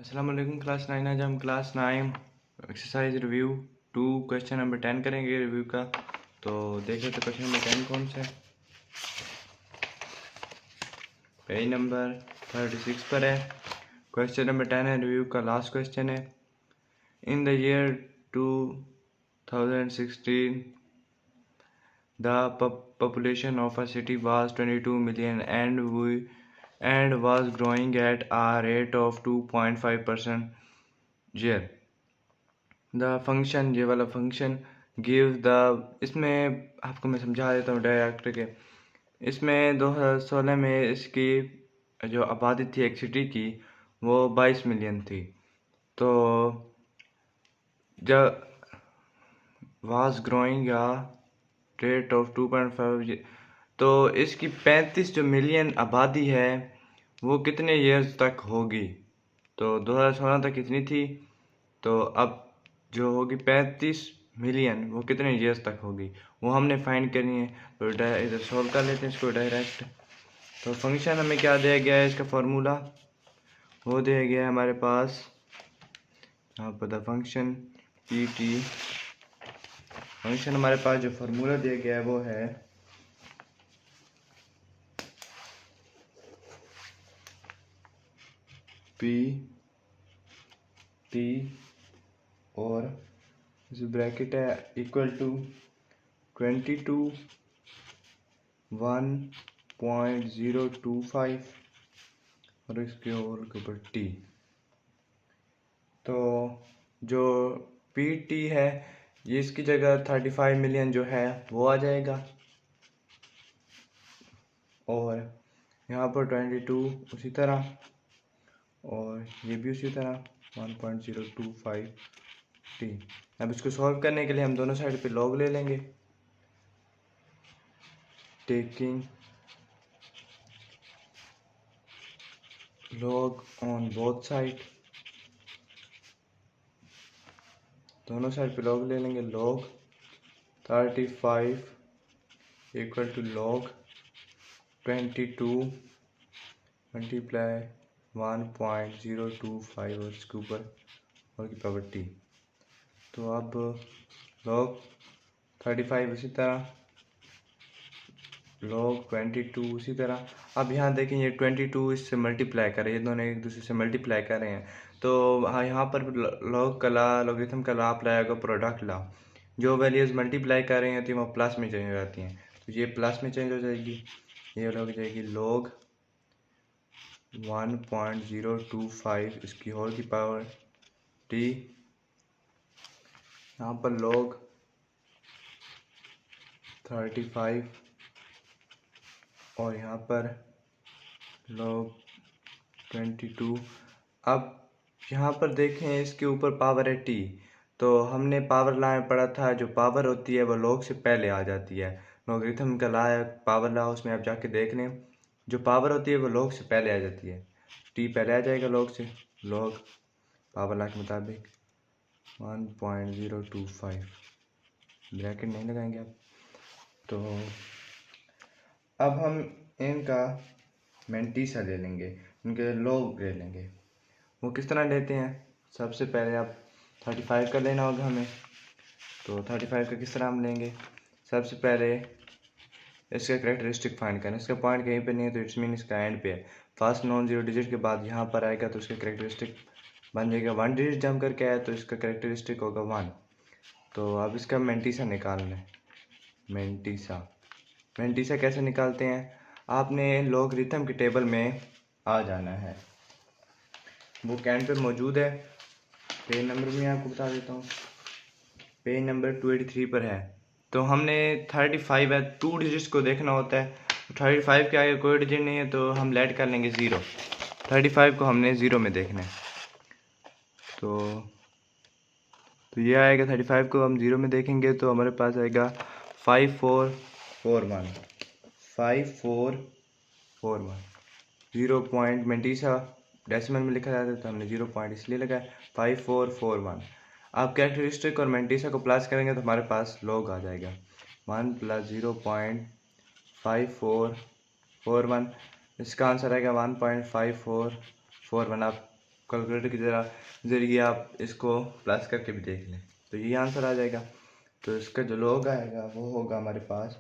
अस्सलाम वालेकुम क्लास 9। आज हम class 9 exercise review 2 question number 10 करेंगे रिव्यू का। तो देखें तो क्वेश्चन नंबर 10 कौन सा है। पेज नंबर 36 पर है। क्वेश्चन नंबर 10 है, रिव्यू का लास्ट क्वेश्चन है। In the year 2016 the population of a city was 22 million and was growing at a rate of 2.5% year. The function, ये वाला फंक्शन गिव द, इसमें आपको मैं समझा देता हूँ डायरेक्ट के। इसमें 2016 में इसकी जो आबादी थी एक सिटी की वो 22 मिलियन थी। तो जब was growing a rate of 2.5, तो इसकी 35 जो मिलियन आबादी है वो कितने ईयर्स तक होगी। तो 2016 तक इतनी थी, तो अब जो होगी 35 मिलियन वो कितने ईयर्स तक होगी वो हमने फाइंड करनी है। तो इधर सॉल्व कर लेते हैं इसको डायरेक्ट। तो फंक्शन हमें क्या दिया गया है, इसका फार्मूला वो दिया गया है हमारे पास यहाँ पर। The function P T function हमारे पास जो फार्मूला दिया गया है वो है पी टी और जो ब्रैकेट है इक्वल टू 22 1.025 और इसके और के ऊपर टी। तो जो पी टी है ये इसकी जगह 35 मिलियन जो है वो आ जाएगा, और यहाँ पर 22 उसी तरह, और ये भी उसी तरह 1.025 टी। अब इसको सॉल्व करने के लिए हम दोनों साइड पे लॉग ले लेंगे। Taking log on both side, दोनों साइड पे लॉग ले लेंगे। Log 35 equal to log 22 multiply 1.025 और इसके ऊपर और की पावर टी। तो अब लॉग 35 उसी तरह, लॉग 22 उसी तरह। अब यहाँ देखें ये 22 इससे मल्टीप्लाई कर रहे हैं, ये दोनों एक दूसरे से मल्टीप्लाई कर रहे हैं। तो हाँ, यहाँ पर लॉग का ला, लॉगरिथम का ला अप्लाई होगा प्रोडक्ट ला। जो वैल्यूज़ मल्टीप्लाई कर रही होती हैं वो प्लस में चेंज हो जाती हैं, तो ये प्लस में चेंज हो जाएगी। ये लॉग जाएगी लॉग 1.025 इसकी होल की पावर टी। यहाँ पर लॉग 35 और यहाँ पर लॉग 22। अब यहाँ पर देखें इसके ऊपर पावर है टी, तो हमने पावर ला में पढ़ा था जो पावर होती है वो लॉग से पहले आ जाती है। लॉगरिथम का ला है पावर ला, उसमें आप जाके देख लें, जो पावर होती है वो लॉग से पहले आ जाती है। टी पहले आ जाएगा लॉग से, लॉग पावर ला के मुताबिक 1.025, ब्रैकेट नहीं लगाएंगे आप। तो अब हम इनका मेंटीसा ले लेंगे, इनके लॉग ले लेंगे। वो किस तरह लेते हैं, सबसे पहले आप 35 का लेना होगा हमें। तो 35 का किस तरह हम लेंगे, सबसे पहले इसका कैरेक्टरिस्टिक फाइंड करना। इसका पॉइंट कहीं पे नहीं है तो इट्स मीन इसका एंड पे है। फर्स्ट नॉन जीरो डिजिट के बाद यहाँ पर आएगा तो इसका कैरेक्टरिस्टिक बन जाएगा। 1 डिजिट जम करके आया तो इसका कैरेक्टरिस्टिक होगा 1। तो अब इसका मेंटीसा निकालना है। मेंटीसा कैसे निकालते हैं, आपने लॉगरिथम के टेबल में आ जाना है, वो कैन पे मौजूद है। पेज नंबर भी आपको बता देता हूँ, पेज नंबर 283 पर है। तो हमने 35 है, 2 डिजिट्स को देखना होता है। 35 के आगे कोई डिजिट नहीं है तो हम लेट कर लेंगे 0। 35 को हमने 0 में देखना है। तो ये आएगा, 35 को हम 0 में देखेंगे तो हमारे पास आएगा 5441 5441। 0 पॉइंट मेंटीसा डेसिमल में लिखा जाता है तो हमने 0 पॉइंट इसलिए लगाया 5441। आप कैरेक्टरिस्टिक और मेंटीसा को प्लस करेंगे तो हमारे पास लॉग आ जाएगा 1 + 0.5441। इसका आंसर आएगा 1.5441। आप कैलकुलेटर के ज़रिए आप इसको प्लस करके भी देख लें, तो ये आंसर आ जाएगा। तो इसका जो लॉग आएगा वो होगा हमारे पास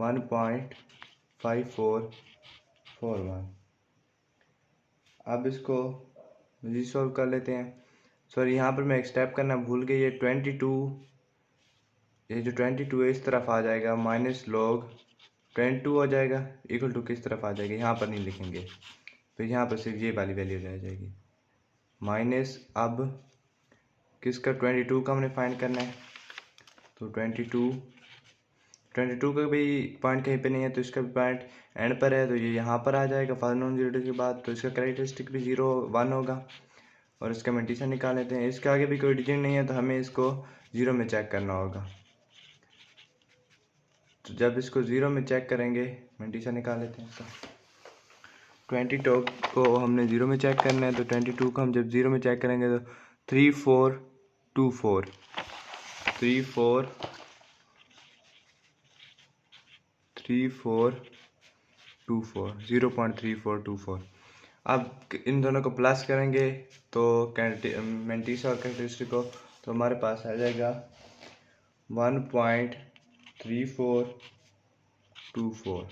1.5441। अब इसको मज़ीद सॉल्व कर लेते हैं। सॉरी, यहाँ पर मैं एक स्टेप करना भूल गई, ये 22, ये जो 22 है इस तरफ आ जाएगा, माइनस लॉग 22 हो जाएगा, इक्वल टू किस तरफ आ जाएगा, यहाँ पर नहीं लिखेंगे, तो यहाँ पर सिर्फ ये वाली वैल्यू रह जाएगी माइनस। अब किसका 22 का हमने फाइंड करना है, तो 22 का भी पॉइंट कहीं पे नहीं है, तो इसका भी पॉइंट एंड पर है, तो ये यहाँ पर आ जाएगा फर्स्ट नॉन जीरो के बाद। तो इसका कैरेक्टरिस्टिक भी 0 1 होगा, और इसका मेंटीसा निकाल लेते हैं। इसके आगे भी कोई डिजिट नहीं है, तो हमें इसको 0 में चेक करना होगा। तो जब इसको 0 में चेक करेंगे, मेंटीसा निकाल लेते हैं इसका। 22 को हमने 0 में चेक करना है, तो 22 को हम जब 0 में चेक करेंगे तो 3424 0.3424। अब इन दोनों को प्लस करेंगे तो मेंटीसा और कैरेक्टरिस्टिक को, तो हमारे पास आ जाएगा 1.3424।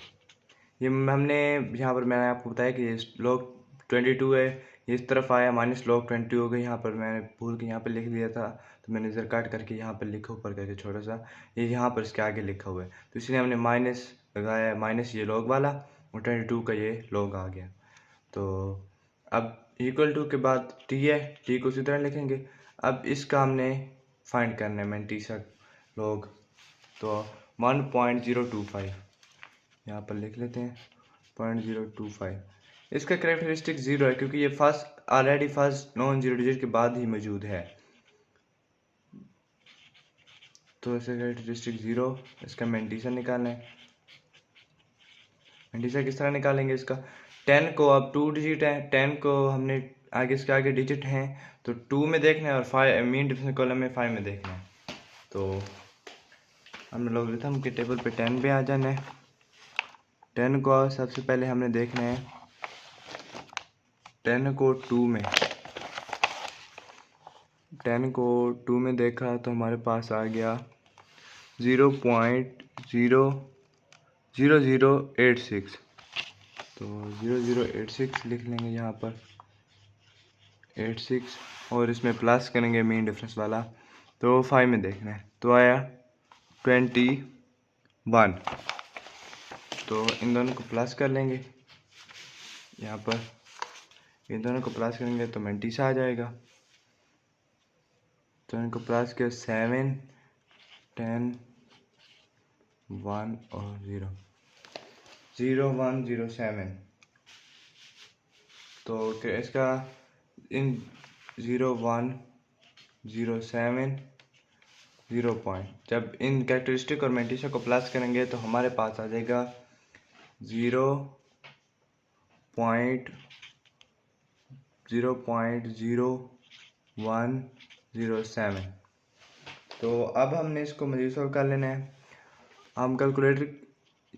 ये हमने यहाँ पर मैंने आपको बताया कि ये लॉग 22 है, ये इस तरफ आया, माइनस लॉग 20 हो गई। यहाँ पर मैंने भूल के यहाँ पर लिख दिया था, तो मैंने इधर काट करके यहाँ पर लिखा ऊपर करके छोटा सा, ये यहाँ पर इसके आगे लिखा हुआ है, तो इसलिए हमने माइनस लगाया, माइनस ये लॉग वाला और 22 का ये लॉग आ गया। तो अब इक्वल टू के बाद टी है, टी को उसी तरह लिखेंगे। अब इसका हमने फाइंड करना है मेंटीसा लॉग, तो 1.025 यहाँ पर लिख लेते हैं 0.025। इसका कैरेक्टरिस्टिक 0 है, क्योंकि ये already first non zero digit के बाद ही मौजूद है, तो इसका कैरेक्टरिस्टिक 0। इसका मेंटीसा निकालना है। मेंटीसा किस तरह निकालेंगे इसका, 10 को अब 2 डिजिट है, 10 को हमने आगे इसके आगे डिजिट हैं, तो 2 में देखना है, और 5 मीन डिफरेंस कॉलम में 5 में देखना है। तो हम लॉगरिथम के टेबल पे 10 पे आ जाना है। 10 को सबसे पहले हमने देखना है, 10 को 2 में देखा तो हमारे पास आ गया 0.00086, तो 0086 लिख लेंगे यहाँ पर 86, और इसमें प्लस करेंगे मीन डिफरेंस वाला, तो 5 में देखना है, तो आया 21। तो इन दोनों को प्लस कर लेंगे, यहाँ पर इन दोनों को प्लस करेंगे तो मेंटीसा आ जाएगा। तो इनको प्लस किया 7 10 1 और 0 0107। तो इसका इन 0107 0 पॉइंट, जब इन कैरेक्टरिस्टिक और मेंटीसा को प्लस करेंगे तो हमारे पास आ जाएगा 0.0107। तो अब हमने इसको मज़ीद सॉल्व कर लेना है। हम कैलकुलेटर,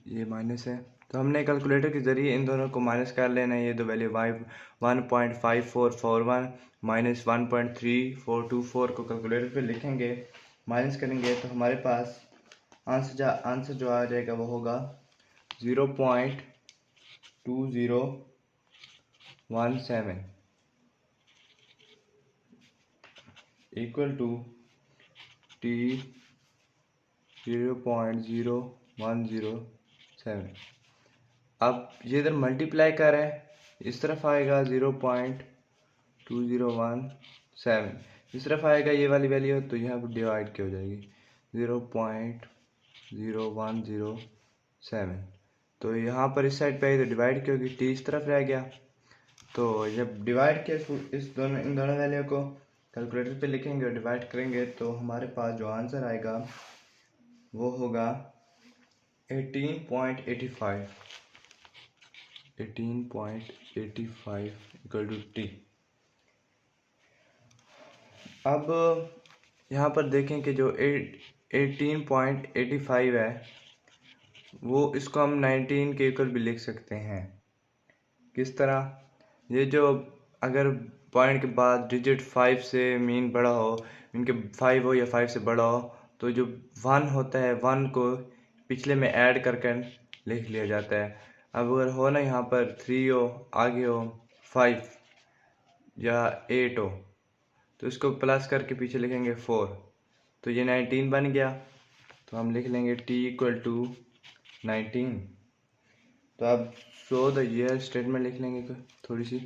ये माइनस है, तो हमने कैलकुलेटर के ज़रिए इन दोनों को माइनस कर लेना है। ये दो वैल्यू 1.5441 माइनस 1.3424 को कैलकुलेटर पे लिखेंगे, माइनस करेंगे, तो हमारे पास आंसर जो आ जाएगा वो होगा 0.2017 इक्वल टू टी 0.0107। अब ये इधर मल्टीप्लाई कर रहा है, इस तरफ आएगा 0.2017, इस तरफ आएगा ये वाली वैल्यू, तो यहाँ पर डिवाइड की हो जाएगी 0.0107। तो यहाँ पर इस साइड पे आई तो डिवाइड की होगी, टी इस तरफ रह गया। तो जब डिवाइड किया इन दोनों वैल्यू को कैलकुलेटर पे लिखेंगे और डिवाइड करेंगे, तो हमारे पास जो आंसर आएगा वो होगा 18.85 इक्वल टू टी। अब यहाँ पर देखें कि जो 18.85 है, वो इसको हम 19 के इक्वल भी लिख सकते हैं। किस तरह, ये जो अगर पॉइंट के बाद डिजिट 5 से मीन बड़ा हो, मीन के 5 हो या 5 से बड़ा हो, तो जो 1 होता है 1 को पिछले में ऐड करके लिख लिया जाता है। अब अगर हो ना यहाँ पर 3 हो, आगे हो 5 या 8 हो, तो इसको प्लस करके पीछे लिखेंगे 4, तो ये 19 बन गया। तो हम लिख लेंगे t इक्वल टू 19। तो अब शो द ईयर स्टेटमेंट लिख लेंगे थोड़ी सी।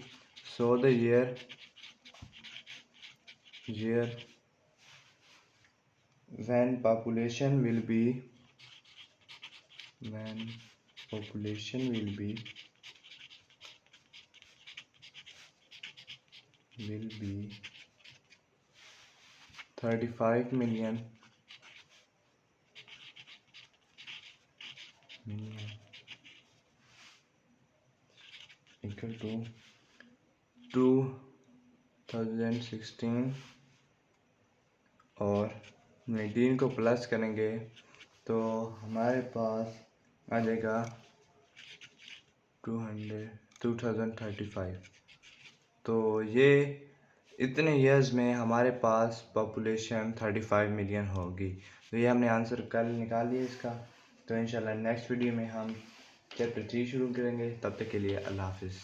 Show the year when population will be 35 million equal to 2016 और 19 को प्लस करेंगे तो हमारे पास आ जाएगा 2035। तो ये इतने ईयर्स में हमारे पास पॉपुलेशन 35 मिलियन होगी। तो ये हमने आंसर कल निकाल लिया इसका। तो इंशाल्लाह नेक्स्ट वीडियो में हम चैप्टर 3 शुरू करेंगे। तब तक के लिए अल्लाह हाफिज़।